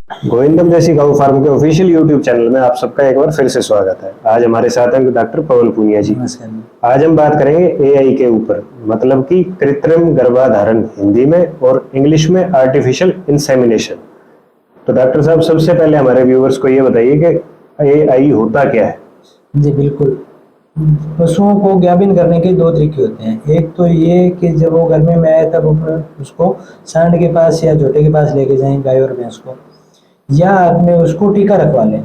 गोविंदम देसी गौ फार्म के ऑफिशियल यूट्यूब चैनल में आप सबका एक बार फिर से स्वागत है। आज हमारे साथ हैं डॉक्टर पवन पूनिया जी। नमस्कार। आज हम बात करेंगे एआई के ऊपर, मतलब कि कृत्रिम गर्भाधारण हिंदी में और इंग्लिश में आर्टिफिशियल इंसेमिनेशन। तो डॉक्टर साहब, सबसे पहले हमारे व्यूअर्स को ये बताइए कि एआई होता क्या है। जी बिल्कुल। पशुओं को ज्ञापन करने के दो तरीके होते हैं। एक तो ये कि जब वो गर्मी में आए तब उसको सांड के पास या झोटे के पास लेके जाएं, गाय और भैंस को, या आपने उसको टीका रखवा लें।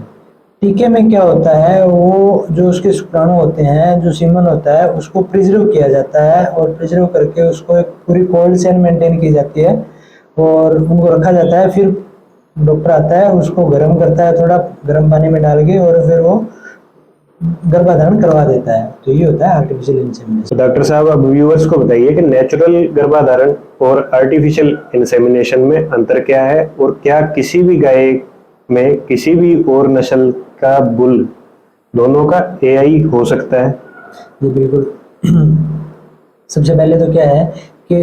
टीके में क्या होता है, वो जो उसके शुक्राणु होते हैं, जो सीमन होता है, उसको प्रिजर्व किया जाता है और प्रिजर्व करके उसको एक पूरी कोल्ड चेन मेंटेन की जाती है और उनको रखा जाता है। फिर डॉक्टर आता है, उसको गर्म करता है, थोड़ा गर्म पानी में डाल के, और फिर वो गर्भाधारण करवा देता है। तो ये होता है आर्टिफिशियल तो इंसेमिनेशन। डॉक्टर साहब, अब व्यूअर्स को बताइए कि नेचुरल गर्भाधारण और आर्टिफिशियल इंसेमिनेशन में अंतर क्या है, और क्या किसी भी गाय में किसी भी और नस्ल का बुल दोनों का एआई हो सकता है। ये बिल्कुल। सबसे पहले तो क्या है कि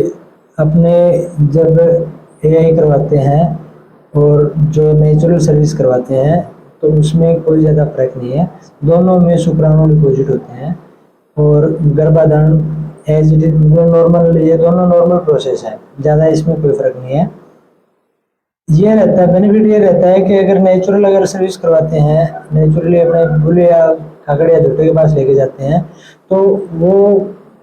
अपने जब एआई करवाते हैं और जो नेचुरल सर्विस करवाते हैं, तो उसमें कोई ज़्यादा फर्क नहीं है। दोनों में शुक्राणु डिपॉजिट होते हैं और गर्भाधारण एज इट इज नॉर्मल, ये दोनों नॉर्मल प्रोसेस है, ज़्यादा इसमें कोई फर्क नहीं है। ये रहता है, बेनिफिट ये रहता है कि अगर सर्विस करवाते हैं, नेचुरली अपने बुले या खागड़ या झोटे के पास लेके जाते हैं, तो वो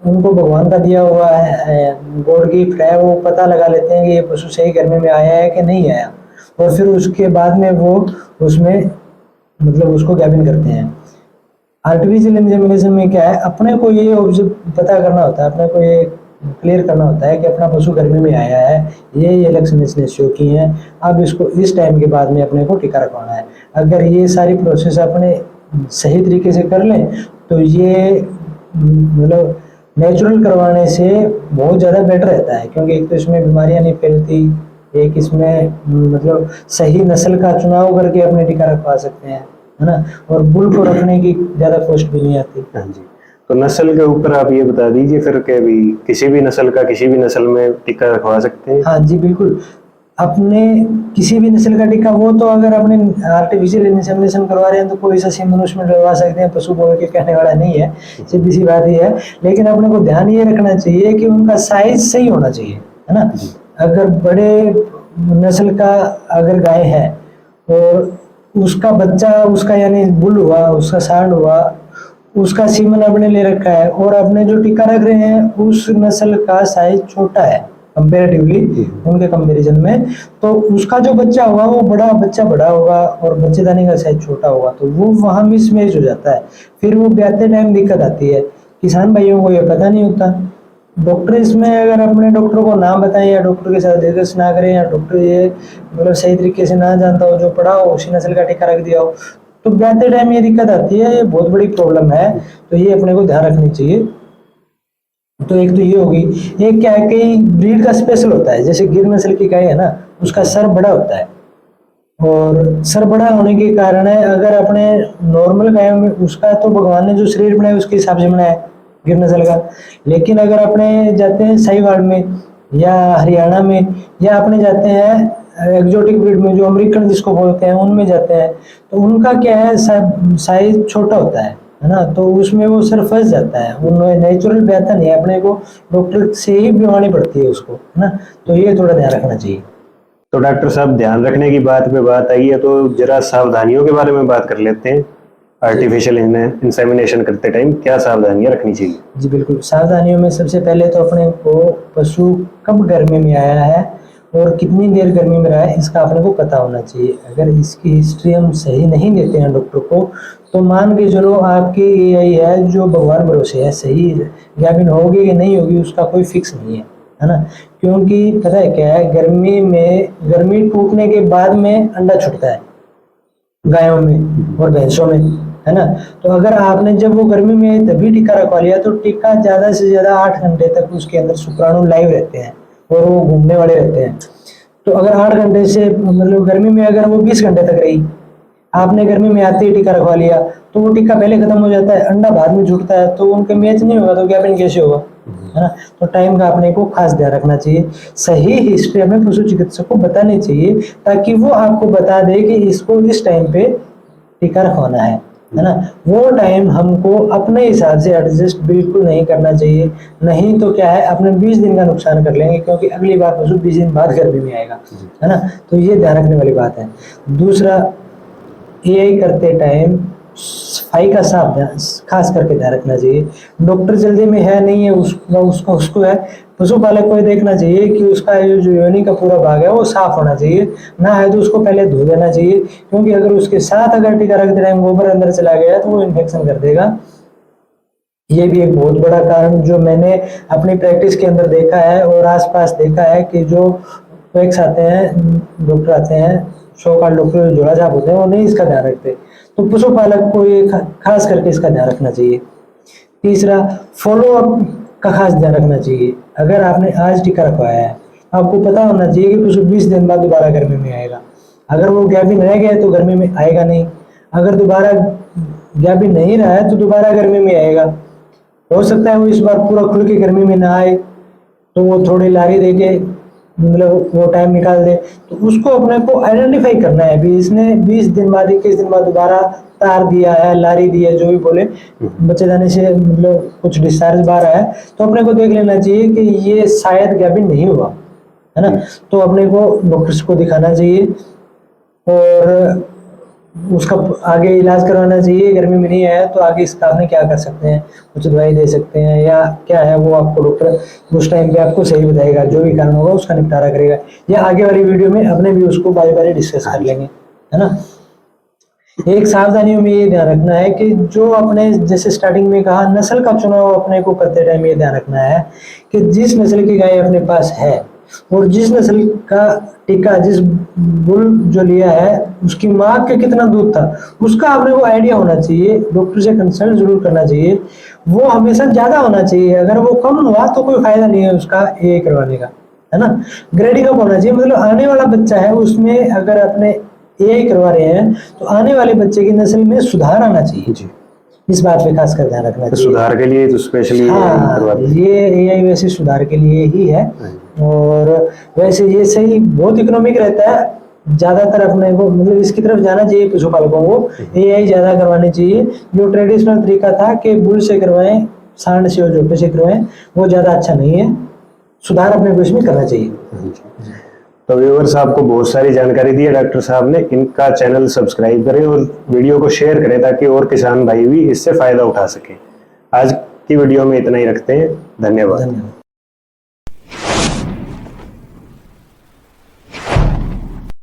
उनको भगवान का दिया हुआ है, गॉड गिफ्ट है, वो पता लगा लेते हैं कि ये पशु सही गर्मी में आया है कि नहीं आया, और फिर उसके बाद में वो उसमें मतलब उसको ज्ञापन करते हैं। आर्टिफिशियल इंसेमिनेशन में क्या है, अपने को ये ऑब्जर्व पता करना होता है, अपने को ये क्लियर करना होता है कि अपना पशु गर्मी में आया है, ये लक्षण इसने शो किए हैं, अब इसको इस टाइम के बाद में अपने को टीका रखवाना है। अगर ये सारी प्रोसेस अपने सही तरीके से कर लें तो ये मतलब नेचुरल करवाने से बहुत ज़्यादा बेटर रहता है, क्योंकि एक तो इसमें बीमारियां नहीं फैलती, एक इसमें मतलब सही नस्ल का चुनाव करके अपने टीका रखवा सकते हैं, है ना, और बुल को रखने की ज़्यादा कॉस्ट भी नहीं आती। हाँ जी। तो नस्ल के ऊपर आप ये बता दीजिए फिर कि भी किसी भी नस्ल का किसी भी नस्ल में टीका रखवा सकते हैं। हाँ जी बिल्कुल। अपने किसी भी नस्ल का टीका, वो तो अगर अपने आर्टिफिशियल इंसेमिनेशन करवा रहे हैं तो कोई सा सीमन उसमें डलवा सकते हैं, पशु बोल के कहने वाला नहीं है, सीधी सी बात ये है। लेकिन अपने को ध्यान ये रखना चाहिए कि उनका साइज सही होना चाहिए, है ना। अगर बड़े नस्ल का अगर गाय है और उसका बच्चा, उसका यानी बुल हुआ, उसका सांड हुआ, उसका सीमन आपने ले रखा है और आपने जो टीका रख रहे हैं उस नस्ल का साइज छोटा है कंपेरेटिवली उनके कंपैरिजन में, तो उसका जो बच्चा होगा वो बड़ा होगा और बच्चेदानी का साइज छोटा होगा, तो वो वहाँ मिसमैच हो जाता है। फिर वो ब्याते टाइम दिक्कत आती है। किसान भाइयों को ये पता नहीं होता। डॉक्टर इसमें अगर अपने डॉक्टर को ना बताएं या डॉक्टर के साथ डिस्कस ना करें, या डॉक्टर ये मतलब सही तरीके से ना जानता हो, जो पढ़ा हो उसी नस्ल का टीका रख दिया हो, तो ब्याते टाइम ये दिक्कत आती है। ये बहुत बड़ी प्रॉब्लम है, तो ये अपने को ध्यान रखनी चाहिए। तो एक तो ये होगी। एक क्या है कि ब्रीड का स्पेशल होता है, जैसे गिर नस्ल की गाय है ना, उसका सर बड़ा होता है, और सर बड़ा होने के कारण है, अगर अपने नॉर्मल गायों में उसका तो भगवान ने जो शरीर बनाया उसके हिसाब से बनाया है गिर नस्ल का। लेकिन अगर अपने जाते हैं साहिवाल में या हरियाणा में, या अपने जाते हैं एग्जोटिक ब्रीड में जो अमेरिकन जिसको बोलते हैं उनमें जाते हैं, तो उनका क्या है, साइज छोटा होता है ना, तो उसमें वो सर फंस जाता है, वो नेचुरल बेहतर नहीं है, अपने को डॉक्टर से ही बिवानी पड़ती है उसको, है ना। तो ये थोड़ा ध्यान रखना चाहिए। तो डॉक्टर साहब, ध्यान रखने की बात पे बात आई है, तो जरा सावधानियों के बारे में बात कर लेते हैं। आर्टिफिशियल इंसेमिनेशन करते टाइम क्या सावधानियां रखनी चाहिए। जी बिल्कुल। सावधानियों में सबसे पहले तो अपने को पशु कब गर्मी में आया है और कितनी देर गर्मी में रहा है इसका अपने को पता होना चाहिए। अगर इसकी हिस्ट्री हम सही नहीं देते हैं डॉक्टर को, तो मान के चलो आपकी यही है जो भगवान भरोसे है, सही ज्ञापन होगी कि नहीं होगी उसका कोई फिक्स नहीं है ना। क्योंकि पता है क्या है, गर्मी टूटने के बाद में अंडा छूटता है गायों में और भैंसों में, है ना। तो अगर आपने जब वो गर्मी में तभी टीका रखवा लिया, तो टीका ज्यादा से ज्यादा 8 घंटे तक उसके अंदर शुक्राणु लाइव रहते हैं और वो घूमने वाले रहते हैं। तो अगर 8 घंटे से मतलब गर्मी में अगर वो 20 घंटे तक रही, आपने गर्मी में आते ही टीका रखवा लिया तो वो टीका पहले खत्म हो जाता है, अंडा बाद में जुटता है, तो उनके मैच नहीं होगा तो गैपिंग कैसे होगा, है ना। तो टाइम का अपने को खास ध्यान रखना चाहिए। सही हिस्ट्री हमें पशु चिकित्सक को बतानी चाहिए ताकि वो आपको बता दे कि इसको इस टाइम पे टीका रखवाना है ना। वो टाइम हमको अपने हिसाब से एडजस्ट बिल्कुल नहीं करना चाहिए, नहीं तो क्या है अपने 20 दिन का नुकसान कर लेंगे, क्योंकि अगली बार पशु 20 दिन बाद गर्मी में आएगा, है ना। तो ये ध्यान रखने वाली बात है। दूसरा, एआई करते टाइम सफाई का साफ ध्यान खास करके ध्यान रखना चाहिए। डॉक्टर जल्दी में है नहीं है, उसको है पशुपालक को ये देखना चाहिए कि उसका जो योनि का पूरा भाग है वो साफ होना चाहिए, ना है तो उसको पहले धो देना चाहिए, क्योंकि अगर उसके साथ अगर टीका रखते टाइम गोबर अंदर चला गया तो वो इन्फेक्शन कर देगा। ये भी एक बहुत बड़ा कारण जो मैंने अपनी प्रैक्टिस के अंदर देखा है और आसपास देखा है कि जो वैक्स आते हैं, डॉक्टर आते हैं, शो का डॉक्टर जोड़ा छाप होते हैं, वो नहीं इसका ध्यान रखते। तो पशुपालक को ये खास करके इसका ध्यान रखना चाहिए। तीसरा, फॉलो अप का खास ध्यान रखना चाहिए। अगर आपने आज टीका रखवाया है, आपको पता होना चाहिए कि पशु 20 दिन बाद दोबारा गर्मी में आएगा। अगर वो गैपिंग रह गया तो गर्मी में आएगा नहीं, अगर दोबारा गैपिंग नहीं रहा है तो दोबारा गर्मी में आएगा। हो सकता है वो इस बार पूरा खुल के गर्मी में ना आए, तो वो थोड़ी लारी दे के मतलब वो टाइम निकाल दे। तो उसको अपने को आइडेंटिफाई करना है, अभी इसने 20 दिन बाद 21 दिन बाद दोबारा तार दिया है, लारी दी है, जो भी बोले, बच्चेदानी से मतलब कुछ डिस्चार्ज बाहर आया है, तो अपने को देख लेना चाहिए कि ये शायद गैपिंग नहीं हुआ, है ना। तो अपने को डॉक्टर्स को दिखाना चाहिए और उसका आगे इलाज करवाना चाहिए। गर्मी में नहीं आया तो आगे इसका आपने क्या कर सकते हैं, कुछ दवाई दे सकते हैं या क्या है वो आपको डॉक्टर उस टाइम पे आपको सही बताएगा, जो भी कारण होगा उसका निपटारा करेगा, या आगे वाली वीडियो में अपने भी उसको बारी बारी डिस्कस कर लेंगे, है ना। एक सावधानियों में ये ध्यान रखना है कि जो अपने जैसे स्टार्टिंग में कहा, नस्ल का चुनाव अपने को करते टाइम ये ध्यान रखना है कि जिस नस्ल की गाय अपने पास है और जिस नस्ल का टीका जिस बुल जो लिया है उसकी माँ के कितना दूध था उसका अपने को आइडिया होना चाहिए। डॉक्टर से कंसल्ट जरूर करना चाहिए, वो हमेशा ज्यादा होना चाहिए, अगर वो कम हुआ तो कोई फायदा नहीं है उसका ये करवाने का, है ना। ग्रेडिंग अप होना चाहिए, मतलब आने वाला बच्चा है उसमें अगर अपने एआई करवा रहे हैं तो आने वाले बच्चे की नस्ल में सुधार आना चाहिए जी। इस बात पे खास कर ध्यान रखना चाहिए। सुधार के लिए तो स्पेशली ये एआई वैसे सुधार के लिए ही है, और वैसे ये सही बहुत इकोनॉमिक रहता है। ज्यादातर अपने को मतलब इसकी तरफ जाना चाहिए, पशुपालकों को एआई ज्यादा करवानी चाहिए। जो ट्रेडिशनल तरीका था कि बुल से करवाएं, सांड से और झोपड़े से करवाएं, वो ज्यादा अच्छा नहीं है। सुधार अपने को इसमें करना चाहिए। तो व्यूअर्स, आपको बहुत सारी जानकारी दी है डॉक्टर साहब ने। इनका चैनल सब्सक्राइब करें और वीडियो को शेयर करें ताकि और किसान भाई भी इससे फायदा उठा सकें। आज की वीडियो में इतना ही रखते हैं। धन्यवाद।